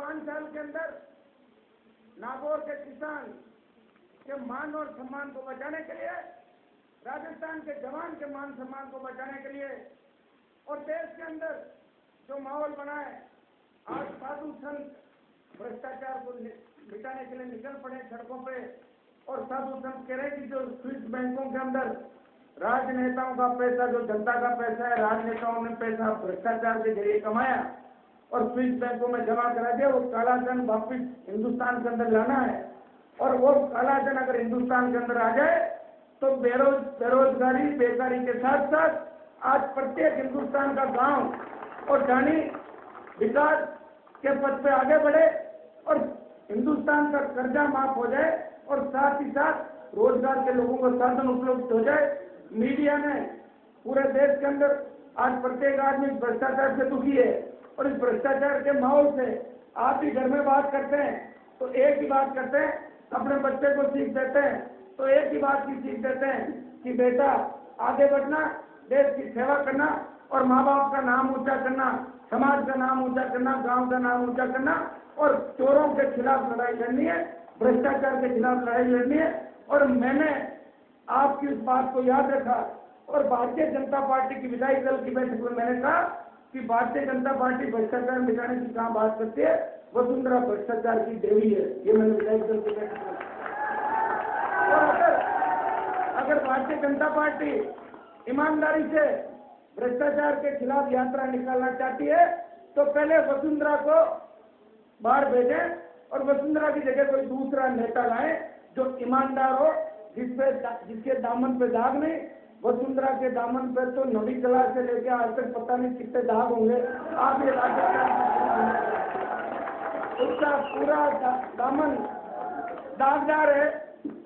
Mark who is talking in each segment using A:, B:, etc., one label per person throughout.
A: 5 साल के अंदर नागौर के किसान के मान और सम्मान को बचाने के लिए, राजस्थान के जवान के मान सम्मान को बचाने के लिए और देश के अंदर जो माहौल बना है, आज साधु संत भ्रष्टाचार को मिटाने के लिए निकल पड़े सड़कों पे और साधु संत कह रहे हैं कि जो स्विस बैंकों के अंदर राजनेताओं का पैसा, जो जनता का पैसा है, राजनेताओं ने पैसा भ्रष्टाचार के जरिए कमाया और स्विस बैंकों में जमा करा दिया, वो काला धन वापिस हिंदुस्तान के अंदर लाना है। और वो काला धन अगर हिंदुस्तान के अंदर आ जाए तो बेरोजगारी, बेकारी के साथ साथ आज प्रत्येक हिंदुस्तान का गांव और जानी विकास के पथ पे आगे बढ़े और हिंदुस्तान का कर्जा माफ हो जाए और साथ ही साथ रोजगार के लोगों को साधन उपलब्ध हो जाए। मीडिया ने पूरे देश के अंदर आज प्रत्येक आदमी भ्रष्टाचार से दुखी है और इस भ्रष्टाचार के माहौल से आप भी घर में बात करते हैं तो एक ही बात करते हैं, अपने बच्चे को सीख देते हैं तो एक ही बात की सीख देते हैं कि बेटा आगे बढ़ना, देश की सेवा करना और माँ बाप का नाम ऊंचा करना, समाज का नाम ऊंचा करना, गांव का नाम ऊंचा करना और चोरों के खिलाफ लड़ाई लड़नी है, भ्रष्टाचार के खिलाफ लड़ाई लड़नी है। और मैंने आपकी इस बात को याद रखा और भारतीय जनता पार्टी की विधायी दल की बैठक में मैंने कहा कि भारतीय जनता पार्टी भ्रष्टाचार मिटाने की कहाँ बात करती है, वसुंधरा भ्रष्टाचार की देवी है, ये मैंने विधायी दल की बैठक में। और अगर भारतीय जनता पार्टी ईमानदारी से भ्रष्टाचार के खिलाफ यात्रा निकालना चाहती है तो पहले वसुंधरा को बाहर भेजें और वसुंधरा की जगह कोई दूसरा नेता लाए जो ईमानदार हो, जिसके दामन पे दाग नहीं। वसुंधरा के दामन पे तो नवी कला से लेकर आज तक पता नहीं कितने दाग होंगे, आप ये उसका पूरा दामन दागदार है।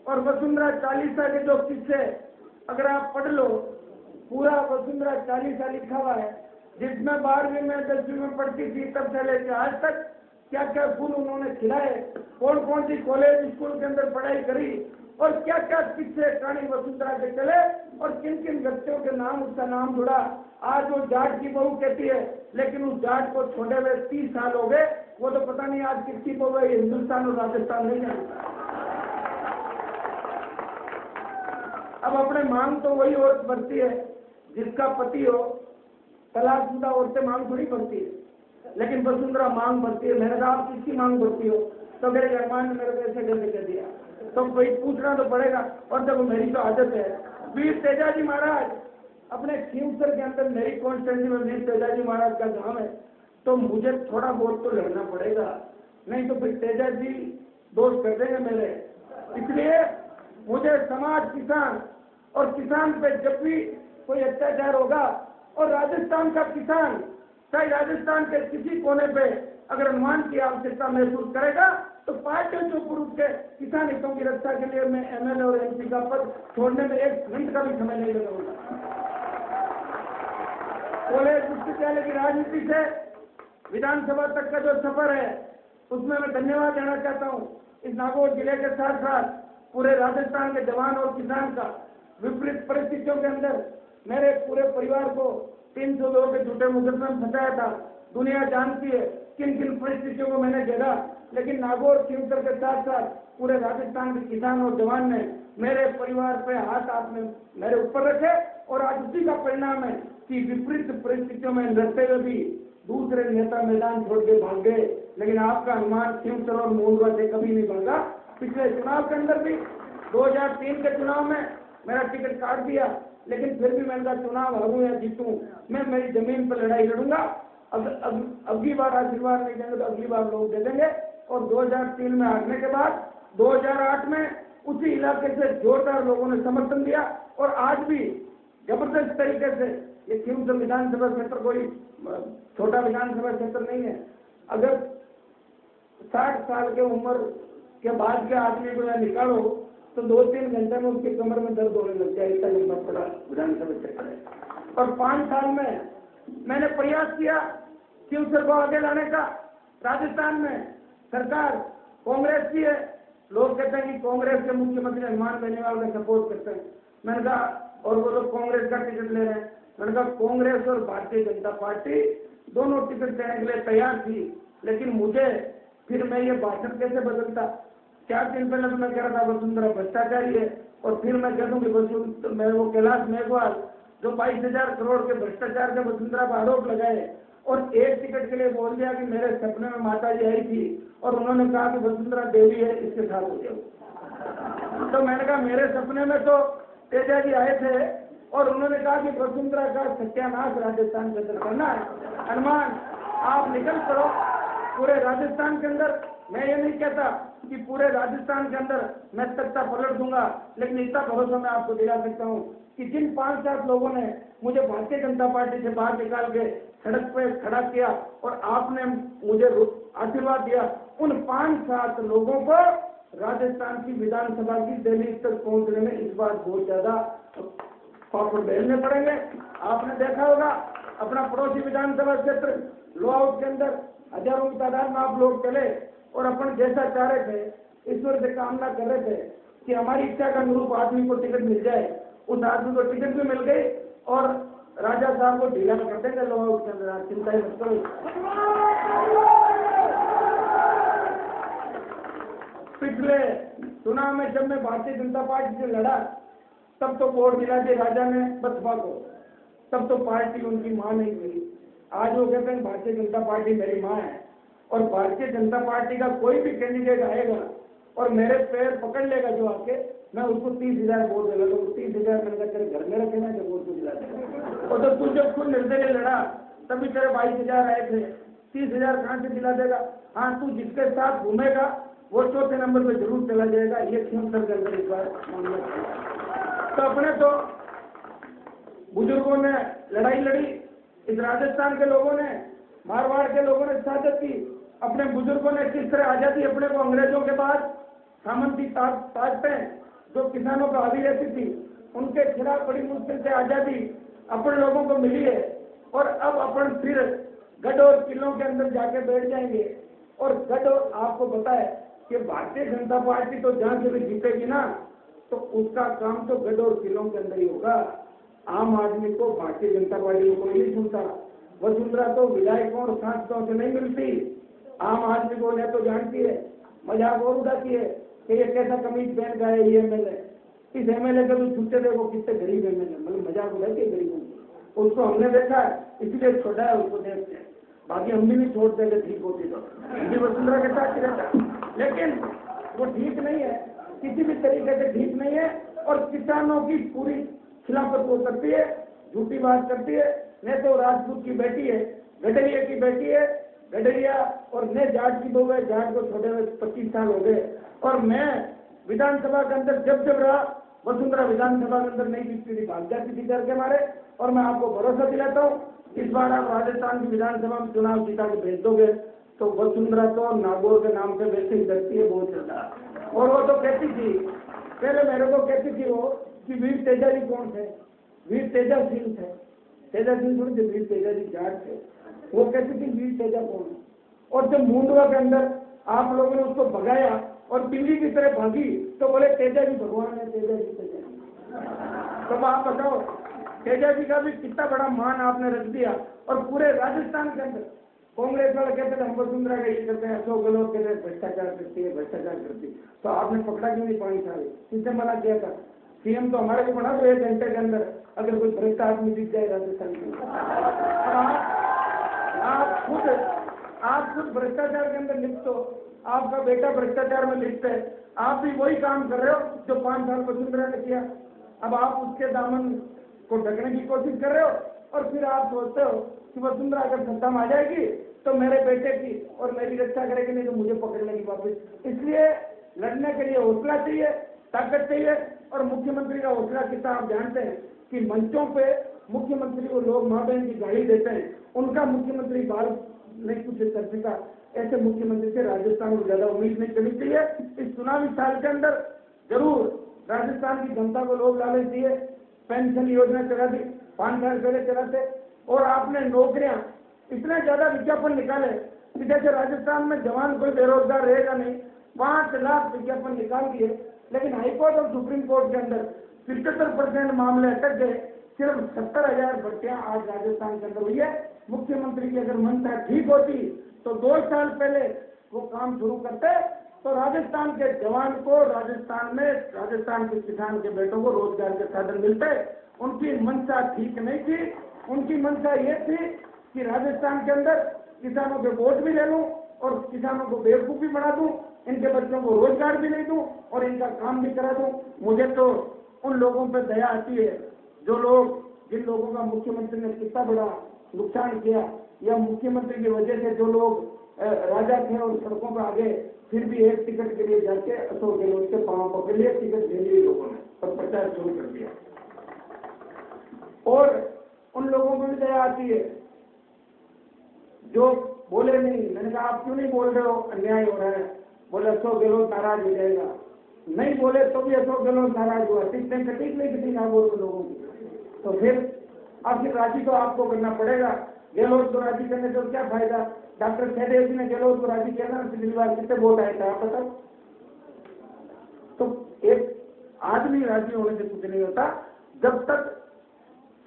A: और वसुंधरा 40 के जो किस्से अगर आप पढ़ लो, पूरा वसुंधरा 40 लिखा हुआ है, जिसमें 12वीं में 10वीं में पढ़ती थी तब से लेकर आज तक क्या क्या फूल उन्होंने खिलाए, कौन कौन सी कॉलेज स्कूल के अंदर पढ़ाई करी और क्या क्या किस्से कहानी वसुंधरा के चले और किन किन व्यक्तियों के नाम उसका नाम जुड़ा। आज वो जाट की बहू कहती है, लेकिन उस जाट को छोड़े हुए 30 साल हो गए, वो तो पता नहीं आज किसकी बहू है, हिंदुस्तान और राजस्थान नहीं जानता। अब अपने मांग तो वही औरत भरती है जिसका पति हो, तलाकशुदा औरतें मांग थोड़ी भरती है, लेकिन वसुंधरा मांग भरती है। मैंने कहा आप किसकी मांग भरती हो, तो मेरे अरमान ने मेरे को ऐसे कैसे कह दिया, तो कोई पूछना तो पड़ेगा। और देखो मेरी तो आदत है, वीर तेजाजी महाराज अपने खींवसर के अंदर मेरी कॉन्स्टिट्यूंसी में वीर तेजाजी महाराज का गांव है, तो मुझे थोड़ा बहुत तो लड़ना पड़ेगा, नहीं तो फिर तेजाजी दोस्त कर देंगे मेरे। इसलिए मुझे समाज, किसान और किसान पे जब भी कोई अत्याचार होगा और राजस्थान का किसान चाहे राजस्थान के किसी कोने पे अगर अनुमान की आवश्यकता महसूस करेगा तो पार्टी जो पुरुष के किसान हितों की रक्षा के लिए मैं एमएलए और एमपी का पद छोड़ने में एक मिनट का भी समय नहीं लगाऊंगा। कॉलेज विश्वविद्यालय की राजनीति से विधानसभा तक का जो सफर है उसमें मैं धन्यवाद देना चाहता हूँ इस नागौर जिले के साथ साथ पूरे राजस्थान के जवान और किसान का। विपरीत परिस्थितियों के अंदर मेरे पूरे परिवार को 302 के झूठे मुकदमे में फंसाया था। दुनिया जानती है किन किन परिस्थितियों को मैंने झेला, लेकिन नागौर खींवसर के साथ साथ पूरे राजस्थान के किसान और जवान ने मेरे परिवार पे हाथ आपने मेरे ऊपर रखे और आज उसी का परिणाम है कि विपरीत परिस्थितियों में लड़ते हुए भी दूसरे नेता मैदान छोड़ के भाग गए, लेकिन आपका अनुमान खींवसर और मोहनवा से कभी नहीं भागा। पिछले चुनाव के अंदर भी 2003 के चुनाव में मेरा टिकट काट दिया, लेकिन फिर भी मैंने कहा चुनाव हारूं या जीतूं, मैं मेरी जमीन पर लड़ाई लड़ूंगा। अगली बार आशीर्वाद नहीं देंगे तो अगली बार लोग दे देंगे। और 2003 में हारने के बाद 2008 में उसी इलाके से जोरदार लोगों ने समर्थन दिया और आज भी जबरदस्त तरीके से ये खींवसर विधानसभा क्षेत्र कोई छोटा विधानसभा क्षेत्र नहीं है। अगर 60 साल के उम्र के बाद के आदमी को यहाँ निकालो तो 2-3 घंटे में उसके कमर में दर्द होने लग जाए, इतना लंबा पड़ा विधानसभा क्षेत्र है। और 5 साल में मैंने प्रयास किया खींवसर को आगे लाने का। राजस्थान में सरकार कांग्रेस की है, लोग कहते हैं कि कांग्रेस के मुख्यमंत्री हनुमान बेनीवाल का सपोर्ट करते हैं। मैंने कहा और वो लोग कांग्रेस का टिकट ले रहे हैं। मैंने कहा कांग्रेस और भारतीय जनता पार्टी दोनों टिकट देने के लिए तैयार थी, लेकिन मुझे फिर मैं ये भाषण कैसे बदलता? 4 दिन पहले तो मैं कह रहा था वसुंधरा भ्रष्टाचारी है, और फिर मैं कह दूं कि मैं वो कैलाश मेघवाल जो 22,000 करोड़ के भ्रष्टाचार के वसुंधरा पर आरोप लगाए और एक टिकट के लिए बोल दिया कि मेरे सपने में माता जी आई थी और उन्होंने कहा कि वसुंधरा देवी है, इसके साथ हो जाओ। तो मैंने कहा मेरे सपने में तो तेजा जी आए थे और उन्होंने कहा कि वसुंधरा का सत्यानाश राजस्थान के अंदर करना है। हनुमान आप निकल पड़ो पूरे राजस्थान के अंदर। मैं ये नहीं कहता कि पूरे राजस्थान के अंदर मैं सत्ता पलट दूंगा, लेकिन इतना भरोसा मैं आपको दिला सकता हूँ कि जिन 5-7 लोगों ने मुझे भारतीय जनता पार्टी से बाहर निकाल के सड़क पे खड़ा किया और आपने मुझे आशीर्वाद दिया, उन 5-7 लोगों को राजस्थान की विधानसभा की दिल्ली तक पहुंचने में इस बार बहुत ज्यादा पापड़ बेलने पड़ेंगे। आपने देखा होगा अपना पड़ोसी विधानसभा क्षेत्र लोआउट के अंदर हजारों की तादाद में आप लोग चले और अपन जैसा चाह रहे थे, ईश्वर से कामना कर रहे थे कि हमारी इच्छा का अनुरूप आदमी को टिकट मिल जाए। उस आदमी को टिकट भी मिल गई और राजा साहब को ढीला कर देंगे लोआउट के अंदर। आप चिंता ही मत करो। पिछले चुनाव में जब मैं भारतीय जनता पार्टी से लड़ा तब तो वोट मिला थे राजा ने बसपा को, तब तो पार्टी उनकी मां नहीं मिली। आज वो कहते हैं भारतीय जनता पार्टी मेरी मां है, और भारतीय जनता पार्टी का कोई भी कैंडिडेट आएगा और मेरे पैर पकड़ लेगा जो आके, मैं उसको 30,000 वोट दे लूंगा। 30,000 मैंने तेरे घर में रखे ना जब वोट को दिला देगा। और तो तू जब खुद निर्दलीय लड़ा तभी तेरे 22,000 आए थे, 30,000 कहां से दिला देगा? हाँ, तू जिसके साथ घूमेगा वो 4थे नंबर पे जरूर चला जाएगा। ये क्यों सर के अंदर इस बार मामला? तो अपने तो बुजुर्गों ने लड़ाई लड़ी, इस राजस्थान के लोगों ने, मारवाड़ के लोगों ने शहादत की। अपने बुजुर्गों ने किस तरह आजादी अपने को अंग्रेजों के बाद सामंती ताकतें जो किसानों को हावी रहती थी उनके खिलाफ बड़ी मुश्किल से आजादी अपन लोगों को मिली है। और अब अपन फिर गढ़ और किलों के अंदर जाके बैठ जाएंगे। और गढ़ आपको पता है कि भारतीय जनता पार्टी तो जहां से भी जीतेगी ना तो उसका काम तो गढ़ और किलों के अंदर ही होगा। आम आदमी को भारतीय जनता पार्टी को कोई नहीं सुनता। वसुंधरा तो विधायकों और सांसदों से नहीं मिलती, आम आदमी को उन्हें तो जानती है, मजाक और उड़ाती है कि ये कैसा कमीज पहन का है ये एमएलए। इस एमएलए के भी छुट्टे देखो कितने गरीब एमएलए, मतलब मजाक उड़ाती है गरीबों को। उसको हमने देखा है इसलिए छोड़ा है, उसको देखते हैं। बाकी हम भी नहीं छोड़ते अगर ठीक होती तो हिंदी वसुंधरा के साथ रहता, लेकिन वो ठीक नहीं है, किसी भी तरीके से ठीक नहीं है। और किसानों की पूरी खिलाफत वो करती है, झूठी बात करती है। न तो राजपूत की बेटी है, गडरिया की बेटी है, गडरिया और न जाट की बहू है। जाट को छोड़े हुए 25 साल हो गए। और मैं विधानसभा के अंदर जब रहा, वसुंधरा विधानसभा के अंदर नहीं जीतती थी, भाग जाती थी डर के मारे। और मैं आपको भरोसा दिलाता हूँ इस बार आप राजस्थान की विधानसभा में चुनाव जीता के भेज दोगे तो वसुंधरा तो नागौर के नाम से वैसे ही डरती है बहुत ज्यादा। और वो तो कहती थी, पहले मेरे को कहती थी वो कि वीर तेजा जी कौन थे? वीर तेजा सिंह थे। तेजा सिंह थोड़ी थे, वीर तेजा जी जाट थे। वो कहती थी वीर तेजा कौन है? और जब मुंडवा के अंदर आप लोगों ने उसको भगाया और बिल्ली की तरह भागी तो बोले तेजा जी भगवान है, तेजा जी तेजा जी। तो आप बताओ तेजा जी का भी कितना बड़ा मान आपने रख दिया। और पूरे राजस्थान के अंदर कांग्रेस वाले कहते थे हम वसुंधरा का ये करते हैं, अशोक गहलोत कहते हैं भ्रष्टाचार करती है, भ्रष्टाचार करती है। तो आपने पकड़ा क्यों नहीं 5 साल? किसने मना किया था? सीएम तो हमारे को बना दो 1 घंटे के अंदर अगर कोई भ्रष्ट आदमी दिख जाए राजस्थान के। आप खुद भ्रष्टाचार के अंदर लिप्त हो, आपका बेटा भ्रष्टाचार में लिप्त है। आप भी वही काम कर रहे हो जो 5 साल वसुंधरा ने किया। अब आप उसके दामन को ढकने की कोशिश कर रहे हो और फिर आप सोचते हो कि वसुंधरा अगर सत्ता में आ जाएगी तो मेरे बेटे की और मेरी रक्षा करेगी, नहीं तो मुझे पकड़ लेगी वापस। इसलिए लड़ने के लिए हौसला चाहिए, ताकत चाहिए। और मुख्यमंत्री का हौसला कितना आप जानते हैं कि मंचों पे मुख्यमंत्री को लोग माँ बहन की गाली देते हैं, उनका मुख्यमंत्री बाल नहीं कुछ कर सका। ऐसे मुख्यमंत्री से राजस्थान को ज्यादा उम्मीद नहीं करनी चाहिए। इस चुनावी साल के अंदर जरूर राजस्थान की जनता को लोग लालच दिए, पेंशन योजना चला दी, 5 साल पहले चलाते। और आपने नौकरियां इतने ज्यादा विज्ञापन निकाले कि जैसे राजस्थान में जवान कोई बेरोजगार रहेगा नहीं, 5 लाख विज्ञापन निकाल दिए। लेकिन हाईकोर्ट और सुप्रीम कोर्ट के अंदर 75% मामले अटक गए। सिर्फ 70,000 भर्तियां आज राजस्थान के अंदर हुई है। मुख्यमंत्री की अगर मंशा ठीक होती तो 2 साल पहले वो काम शुरू करते तो राजस्थान के जवान को राजस्थान में राजस्थान के किसान के बेटों को रोजगार के साधन मिलते। उनकी मंशा ठीक नहीं थी। उनकी मंशा ये थी कि राजस्थान के अंदर किसानों के वोट भी ले लूं और किसानों को बेवकूफ भी बना दूं, इनके बच्चों को रोजगार भी नहीं दूं और इनका काम भी करा दूं। मुझे तो उन लोगों पर दया आती है जो लोग, जिन लोगों का मुख्यमंत्री ने कितना बड़ा नुकसान किया, या मुख्यमंत्री की वजह से जो लोग राजा थे और सड़कों पर आगे, फिर भी एक टिकट के लिए जाके अशोक गहलोत के पांव पकड़ लिए, टिकट दे लिए लोगों ने और प्रचार शुरू कर दिया। और उन लोगों को भी दया आती है जो बोले नहीं। मैंने कहा आप क्यों नहीं बोल रहे हो, अन्याय हो रहा है। बोले अशोक गहलोत नाराज हो जाएगा। नहीं बोले तो भी अशोक गहलोत नाराज हुआ। कितने कटीक नहीं कितनी ना बोल लोगों की, तो फिर आखिर राजी तो आपको करना पड़ेगा। गहलोत को राजी करने से क्या फायदा। डॉक्टर सहदेव जी ने गहलोत को राजी किया ना, पिछली बार कितने वोट आए थे आप बताओ। तो एक आदमी राजी होने से कुछ नहीं होता। जब तक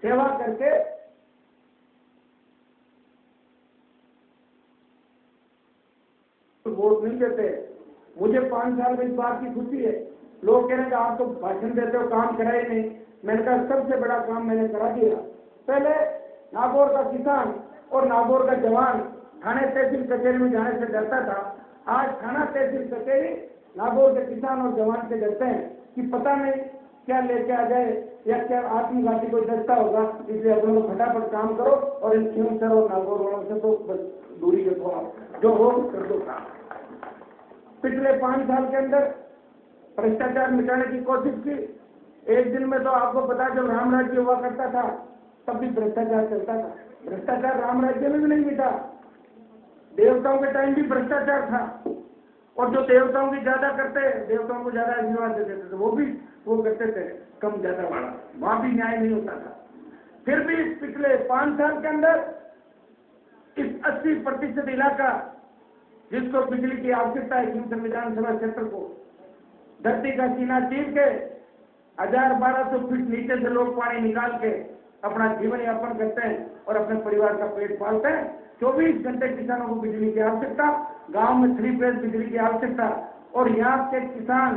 A: सेवा करके तो वोट नहीं देते। मुझे 5 साल में इस बात की खुशी है। लोग कह रहे हैं आप तो भाषण देते हो, काम करा ही नहीं। मैंने कहा सबसे बड़ा काम मैंने करा दिया। पहले नागौर का किसान और नागौर का जवान थाने तहसील कचहरी में जाने से डरता था। आज थाना तहसील कचहरी नागौर के किसान और जवान से डरते हैं कि पता नहीं क्या लेके आ जाए या क्या आत्मघाती कोई दस्ता होगा, इसलिए आप लोग फटाफट काम करो और इन खियोसर और नागौर वालों से तो बस दूरी रखो, आप जो हो कर दो काम। पिछले 5 साल के अंदर भ्रष्टाचार मिटाने की कोशिश की। एक दिन में तो आपको पता, जब राम राज्य हुआ करता था तब भी भ्रष्टाचार चलता था। भ्रष्टाचार राम राज्य में भी नहीं मिटा। देवताओं के टाइम भी भ्रष्टाचार था और जो देवताओं की ज्यादा करते, देवताओं को ज्यादा आशीर्वाद देते थे, वो भी वो करते थे कम ज्यादा वाला, वहां भी न्याय नहीं होता था। फिर भी पिछले 5 साल के अंदर इस 80% इलाका जिसको बिजली की आवश्यकता है, खियोसर विधानसभा क्षेत्र को धरती का सीना चीर के 1000-1200 फीट नीचे से लोग पानी निकाल के अपना जीवन यापन करते हैं और अपने परिवार का पेट पालते हैं। 24 घंटे किसानों को बिजली की आवश्यकता, गांव में 3 फेज बिजली की आवश्यकता। और यहाँ के किसान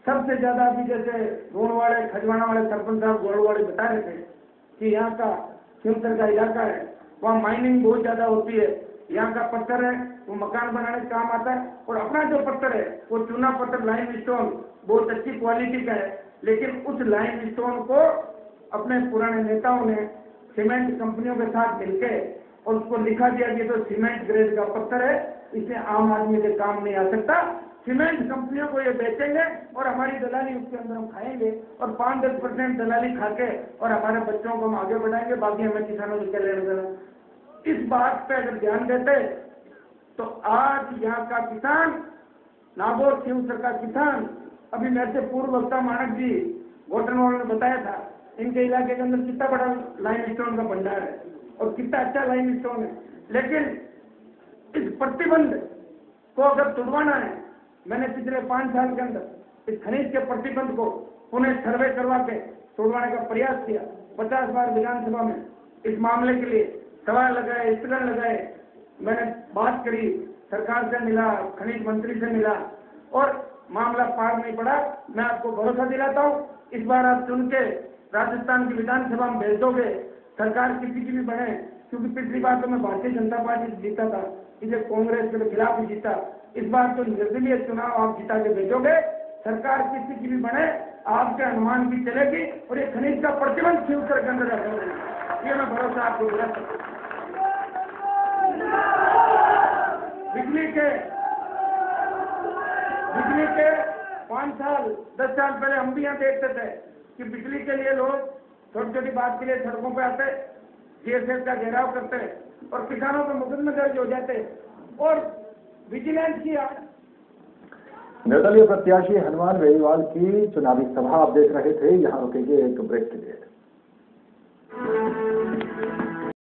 A: सबसे ज्यादा अभी जैसे रोनवाड़े खजवाना वाले सरपंच साहब गोलवाड़े बता रहे थे कि यहाँ का खियोसर का इलाका है, वहाँ माइनिंग बहुत ज्यादा होती है। यहाँ का पत्थर है वो मकान बनाने का काम आता है और अपना जो पत्थर है वो चूना पत्थर लाइम स्टोन बहुत अच्छी क्वालिटी का है। लेकिन उस लाइम स्टोन को अपने पुराने नेताओं ने सीमेंट कंपनियों के साथ मिलकर और उसको लिखा दिया कि तो सीमेंट ग्रेड का पत्थर है, इसे आम आदमी के काम नहीं आ सकता। सीमेंट कंपनियों को ये बेचेंगे और हमारी दलाली उसके अंदर हम खाएंगे और 5-10% दलाली खा के और हमारे बच्चों को हम आगे बढ़ाएंगे, बाकी हमें किसानों से क्या लेना देना। इस बात पे अगर ध्यान देते तो आज यहाँ का किसान, नागौर खियोसर का किसान, अभी मेरे से पूर्व वक्ता मानक जी गोटनवाल ने बताया था इनके इलाके के अंदर कितना बड़ा लाइम स्टोन का भंडार है और कितना अच्छा लाइम स्टोन है। लेकिन इस प्रतिबंध को अगर तोड़वाना है, मैंने पिछले 5 साल के अंदर इस खनिज के प्रतिबंध को पुनः सर्वे करवा के तोड़वाने का प्रयास किया। 50 बार विधानसभा में इस मामले के लिए सवाल लगाए, स्थगन लगाए, मैंने बात करी, सरकार से मिला, खनिज मंत्री से मिला और मामला पार नहीं पड़ा। मैं आपको भरोसा दिलाता हूँ इस बार आप चुन के राजस्थान की विधानसभा में भेज दोगे, सरकार किसी की भी बने, क्योंकि पिछली बार तो मैं भारतीय जनता पार्टी से जीता था, इसे कांग्रेस के खिलाफ ही जीता। इस बार तो निर्दलीय चुनाव आप जिता के भेजोगे, सरकार किसी की भी बने, आपके अनुमान की चलेगी और ये खनिज का प्रतिबंध खियोसर के अंदर रहेगा, ये मैं भरोसा आपको दिला सकता हूँ। बिजली के 5 साल 10 साल पहले हम भी यहाँ देखते थे कि बिजली के लिए लोग छोटी छोटी बात के लिए सड़कों पे आते, जीएसएफ का घेराव करते और किसानों के मुकदमे दर्ज हो जाते और विजिलेंस किया।
B: निर्दलीय प्रत्याशी हनुमान बेनीवाल की चुनावी सभा आप देख रहे थे। यहाँ रुकेंगे एक ब्रेक के लिए।